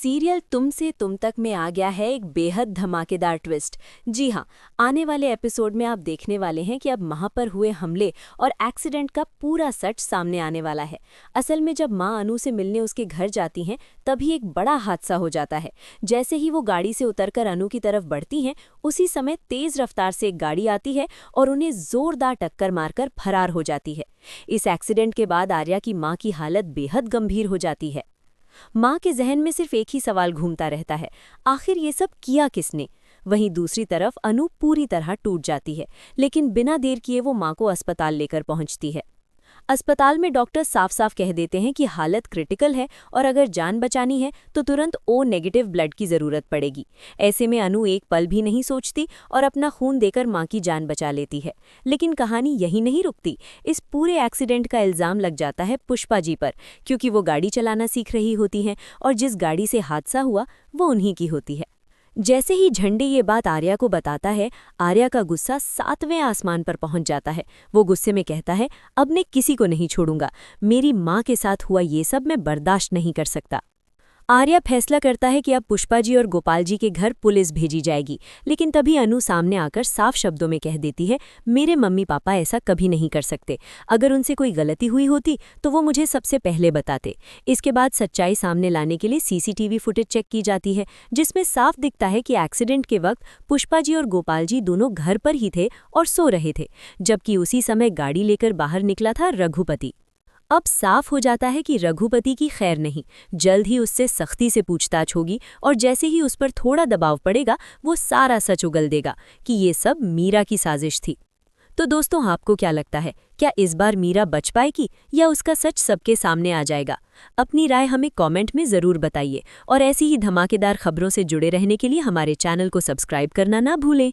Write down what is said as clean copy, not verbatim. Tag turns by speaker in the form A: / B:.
A: Serial तुम से तुम तक में आ गया है एक बेहद धमाकेदार ट्विस्ट। जी हाँ, आने वाले एपिसोड में आप देखने वाले हैं कि अब माँ पर हुए हमले और एक्सीडेंट का पूरा सच सामने आने वाला है। असल में जब माँ अनु से मिलने उसके घर जाती हैं तभी एक बड़ा हादसा हो जाता है। जैसे ही वो गाड़ी से उतरकर अनु की तरफ बढ़ती हैं, उसी समय तेज रफ्तार से एक गाड़ी आती है और उन्हें जोरदार टक्कर मारकर फरार हो जाती है। इस एक्सीडेंट के बाद आर्या की माँ की हालत बेहद गंभीर हो जाती है। माँ के जहन में सिर्फ एक ही सवाल घूमता रहता है, आखिर ये सब किया किसने। वहीं दूसरी तरफ अनु पूरी तरह टूट जाती है, लेकिन बिना देर किए वो माँ को अस्पताल लेकर पहुंचती है। अस्पताल में डॉक्टर साफ साफ कह देते हैं कि हालत क्रिटिकल है और अगर जान बचानी है तो तुरंत ओ नेगेटिव ब्लड की जरूरत पड़ेगी। ऐसे में अनु एक पल भी नहीं सोचती और अपना खून देकर मां की जान बचा लेती है। लेकिन कहानी यही नहीं रुकती। इस पूरे एक्सीडेंट का इल्जाम लग जाता है पुष्पा जी पर, क्योंकि वो गाड़ी चलाना सीख रही होती हैं और जिस गाड़ी से हादसा हुआ वो उन्हीं की होती है। जैसे ही झंडे ये बात आर्या को बताता है, आर्या का गुस्सा 7वें आसमान पर पहुंच जाता है। वो गुस्से में कहता है, अब मैं किसी को नहीं छोड़ूंगा, मेरी माँ के साथ हुआ ये सब मैं बर्दाश्त नहीं कर सकता। आर्या फैसला करता है कि अब पुष्पा जी और गोपाल जी के घर पुलिस भेजी जाएगी, लेकिन तभी अनु सामने आकर साफ शब्दों में कह देती है, मेरे मम्मी पापा ऐसा कभी नहीं कर सकते। अगर उनसे कोई गलती हुई होती तो वो मुझे सबसे पहले बताते। इसके बाद सच्चाई सामने लाने के लिए सीसीटीवी फुटेज चेक की जाती है, जिसमें साफ दिखता है कि एक्सीडेंट के वक्त पुष्पा जी और गोपाल जी दोनों घर पर ही थे और सो रहे थे, जबकि उसी समय गाड़ी लेकर बाहर निकला था रघुपति। अब साफ हो जाता है कि रघुपति की खैर नहीं, जल्द ही उससे सख्ती से पूछताछ होगी और जैसे ही उस पर थोड़ा दबाव पड़ेगा वो सारा सच उगल देगा कि ये सब मीरा की साजिश थी। तो दोस्तों, आपको क्या लगता है, क्या इस बार मीरा बच पाएगी या उसका सच सबके सामने आ जाएगा? अपनी राय हमें कमेंट में ज़रूर बताइए और ऐसी ही धमाकेदार खबरों से जुड़े रहने के लिए हमारे चैनल को सब्सक्राइब करना ना भूलें।